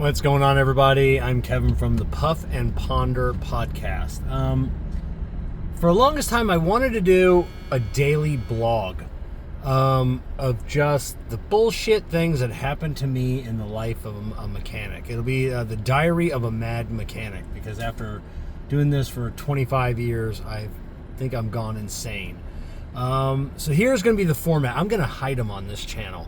What's going on, everybody? I'm Kevin from the Puff and Ponder podcast. For the longest time, I wanted to do a daily blog of just the bullshit things that happened to me in the life of a mechanic. It'll be the diary of a mad mechanic, because after doing this for 25 years, I think I'm gone insane. So here's going to be the format. I'm going to hide them on this channel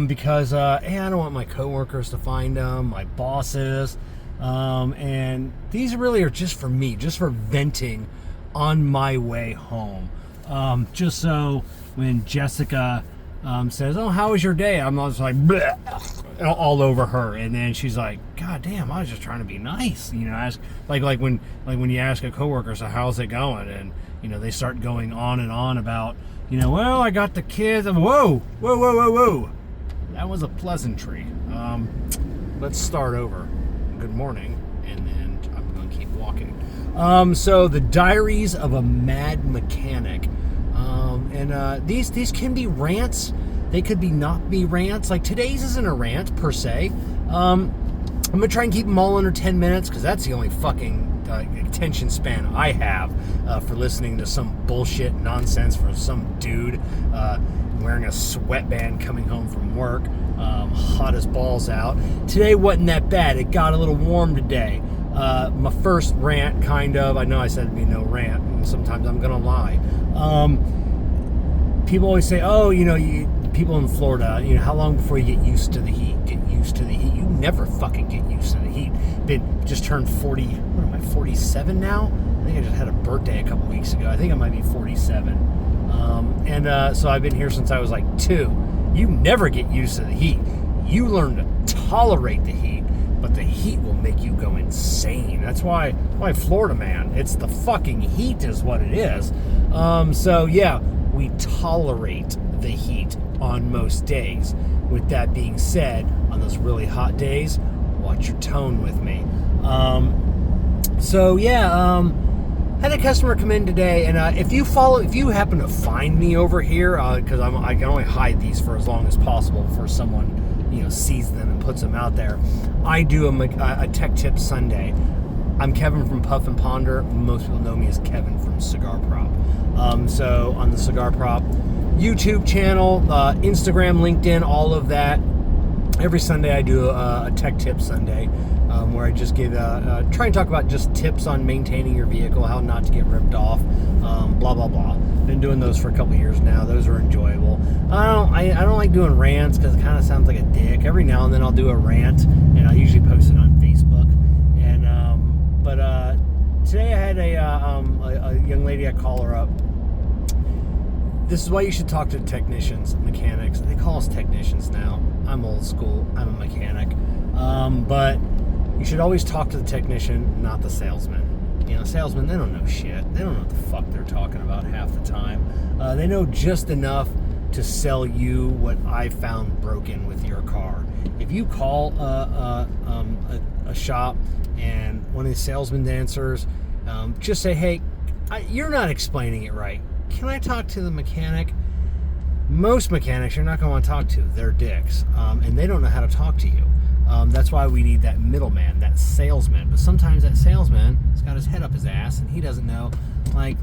because I don't want my coworkers to find them, my bosses, and these really are just for me, just for venting on my way home. Just so when Jessica says, "Oh, how was your day?" I'm just like bleh, all over her, and then she's like, "God damn, I was just trying to be nice." Ask like when you ask a coworker, "So how's it going?" and they start going on and on about, well, I got the kids. And whoa. That was a pleasantry. Let's start over. Good morning. And then I'm going to keep walking. So the diaries of a mad mechanic. These can be rants. They could not be rants. Like today's isn't a rant per se. I'm going to try and keep them all under 10 minutes because that's the only fucking attention span I have for listening to some bullshit nonsense from some dude wearing a sweatband coming home from work, hot as balls out. Today wasn't that bad. It got a little warm today. My first rant, kind of. I know I said it'd be no rant, and sometimes I'm gonna lie. People always say, "Oh, people in Florida, how long before you get used to the heat? Get used to the heat." You never fucking get used to the heat. Just turned 40. What am I, 47 now? I think I just had a birthday a couple weeks ago. I think I might be 47. So I've been here since I was like 2. You never get used to the heat. You learn to tolerate the heat, but the heat will make you go insane. That's why Florida, man. It's the fucking heat is what it is. So yeah, we tolerate the heat on most days. With that being said, on those really hot days, watch your tone with me. Had a customer come in today, and if you happen to find me over here, because I can only hide these for as long as possible before someone sees them and puts them out there. I do a Tech Tip Sunday. I'm Kevin from Puff and Ponder. Most people know me as Kevin from Cigar Prop. So on the Cigar Prop YouTube channel, Instagram, LinkedIn, all of that. Every Sunday I do a Tech Tip Sunday, where I just give try and talk about just tips on maintaining your vehicle, how not to get ripped off, blah blah blah. Been doing those for a couple years now. Those are enjoyable. I don't like doing rants because it kind of sounds like a dick. Every now and then I'll do a rant, and I usually post it on Facebook. And but today I had a young lady. I call her up. This is why you should talk to technicians, mechanics. They call us technicians now. I'm old school. I'm a mechanic. But you should always talk to the technician, not the salesman. Salesmen, they don't know shit. They don't know what the fuck they're talking about half the time. They know just enough to sell you what I found broken with your car. If you call a shop and one of the salesmen answers, just say, "Hey, you're not explaining it right. Can I talk to the mechanic?" Most mechanics you're not going to want to talk to. They're dicks, and they don't know how to talk to you. That's why we need that middleman, that salesman. But sometimes that salesman has got his head up his ass, and he doesn't know, like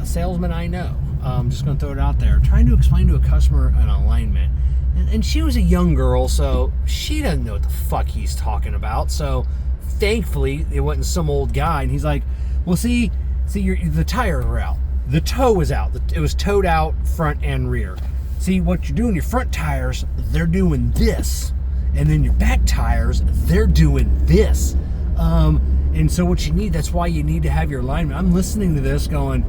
a salesman I know. I'm just going to throw it out there. Trying to explain to a customer an alignment. And she was a young girl, so she doesn't know what the fuck he's talking about. So thankfully, it wasn't some old guy. And he's like, "Well, see, the tires were out. The toe was out. It was towed out front and rear. See, what you're doing, your front tires, they're doing this. And then your back tires, they're doing this. And so what you need, that's why you need to have your alignment." I'm listening to this going,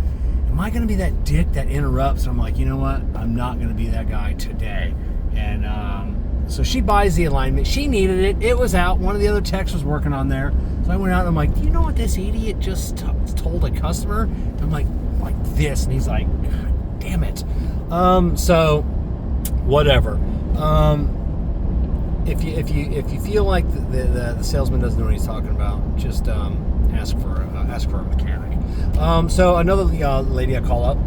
am I going to be that dick that interrupts? I'm like, you know what? I'm not going to be that guy today. And so she buys the alignment. She needed it. It was out. One of the other techs was working on there. So I went out and I'm like, "Do you know what this idiot just told a customer?" I'm like this. And he's like, "God damn it." So whatever. If you feel like the salesman doesn't know what he's talking about, just ask for a mechanic. So another lady I call up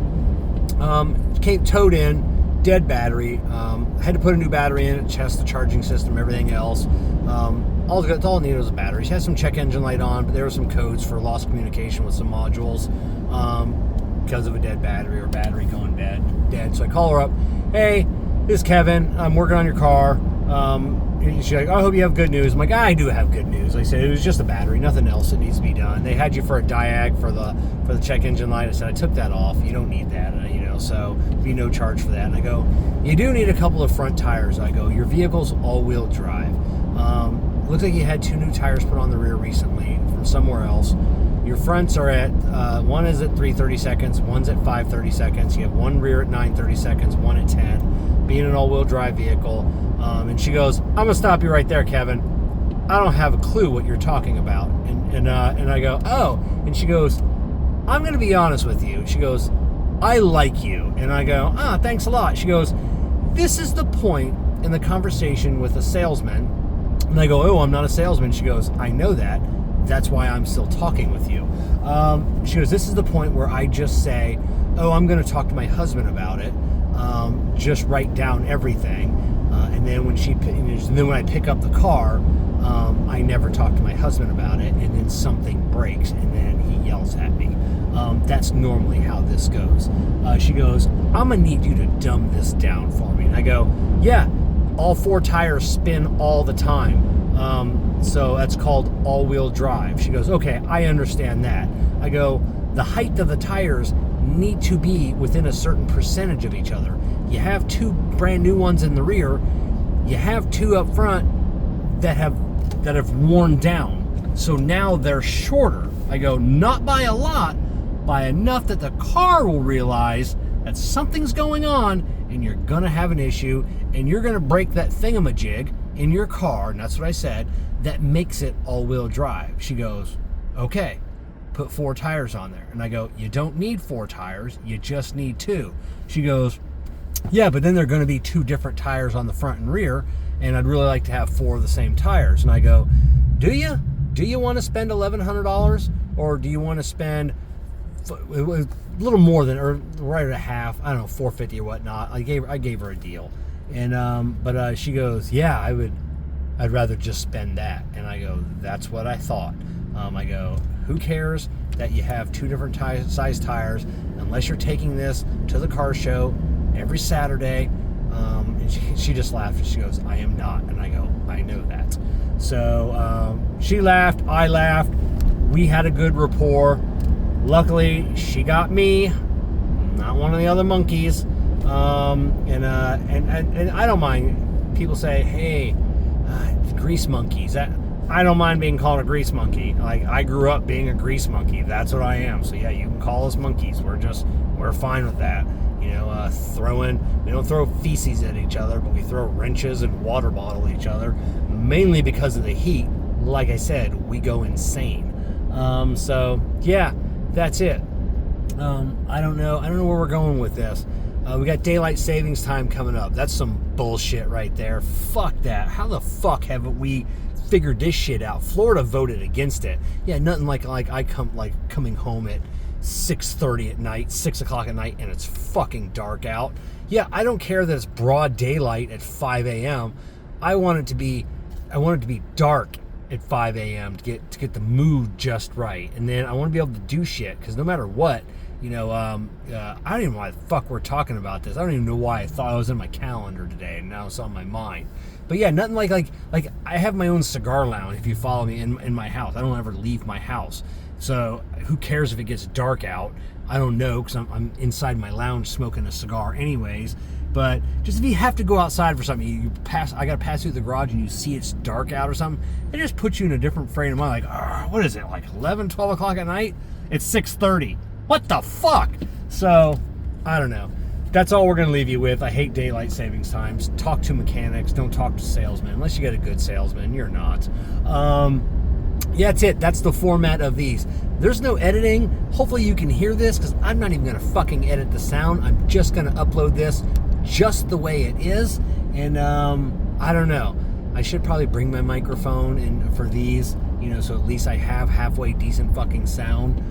came towed in. dead battery. I had to put a new battery in it, test the charging system, everything else. All it needed was a battery. She had some check engine light on, but there were some codes for lost communication with some modules because of a dead battery or battery going dead. So I call her up. Hey, this is Kevin. I'm working on your car. She's like, I hope you have good news. I'm like, I do have good news. I said, it was just a battery, nothing else that needs to be done. They had you for a diag for the check engine light. I said, I took that off. You don't need that, so be no charge for that. And I go, you do need a couple of front tires. I go, your vehicle's all-wheel drive. Looks like you had 2 new tires put on the rear recently from somewhere else. Your fronts are at, one is at 3:30 seconds, one's at 5:30 seconds. You have one rear at 9:30 seconds, one at 10. Being an all-wheel drive vehicle. And she goes, I'm going to stop you right there, Kevin. I don't have a clue what you're talking about. And I go, oh. And she goes, I'm going to be honest with you. She goes, I like you. And I go, thanks a lot. She goes, this is the point in the conversation with a salesman. And I go, oh, I'm not a salesman. She goes, I know that. That's why I'm still talking with you. She goes, this is the point where I just say, oh, I'm going to talk to my husband about it. Just write down everything. And then when I pick up the car, I never talk to my husband about it. And then something breaks and then he yells at me. That's normally how this goes. She goes, I'm going to need you to dumb this down for me. And I go, yeah, all 4 tires spin all the time. So that's called all-wheel drive. She goes, okay, I understand that. I go, the height of the tires need to be within a certain percentage of each other. You have 2 brand new ones in the rear. You have 2 up front that have worn down. So now they're shorter. I go, not by a lot, by enough that the car will realize that something's going on and you're going to have an issue and you're going to break that thingamajig in your car, and that's what I said, that makes it all-wheel drive. She goes, okay, put 4 tires on there. And I go, you don't need 4 tires, you just need 2. She goes, yeah, but then there are going to be 2 different tires on the front and rear, and I'd really like to have 4 of the same tires. And I go, do you? Do you want to spend $1,100, or do you want to spend a little more than, or right at half, I don't know, $450 or whatnot. I gave her a deal. And but she goes, yeah, I'd rather just spend that. And I go, that's what I thought. I go, who cares that you have 2 different size tires unless you're taking this to the car show every Saturday. And she just laughed and she goes, I am not. And I go, I know that. So she laughed, I laughed, we had a good rapport. Luckily she got me, not one of the other monkeys. And I don't mind. People say, hey, grease monkeys. I don't mind being called a grease monkey. Like, I grew up being a grease monkey. That's what I am. So yeah, you can call us monkeys. We're fine with that. We don't throw feces at each other, but we throw wrenches and water bottle at each other, mainly because of the heat. Like I said, we go insane. So yeah, that's it. I don't know where we're going with this. We got daylight savings time coming up. That's some bullshit right there. Fuck that. How the fuck haven't we figured this shit out? Florida voted against it. Yeah, nothing like coming home at 6:30 at night, 6 o'clock at night, and it's fucking dark out. Yeah, I don't care that it's broad daylight at 5 a.m. I want it to be dark at 5 a.m. to get the mood just right, and then I want to be able to do shit, because no matter what, I don't even know why the fuck we're talking about this. I don't even know why I thought I was in my calendar today, and now it's on my mind. But yeah, nothing like I have my own cigar lounge. If you follow me in my house, I don't ever leave my house. So who cares if it gets dark out? I don't know, because I'm inside my lounge smoking a cigar anyways. But just if you have to go outside for something, I gotta pass through the garage and you see it's dark out or something, it just puts you in a different frame of mind. Like, what is it, like 11, 12 o'clock at night? It's 6:30. What the fuck? So, I don't know. That's all we're going to leave you with. I hate daylight savings times. Talk to mechanics. Don't talk to salesmen. Unless you get a good salesman. You're not. Yeah, that's it. That's the format of these. There's no editing. Hopefully you can hear this, because I'm not even going to fucking edit the sound. I'm just going to upload this just the way it is. And I don't know. I should probably bring my microphone in for these, so at least I have halfway decent fucking sound.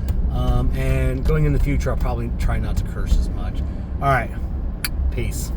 And going in the future, I'll probably try not to curse as much. All right. Peace.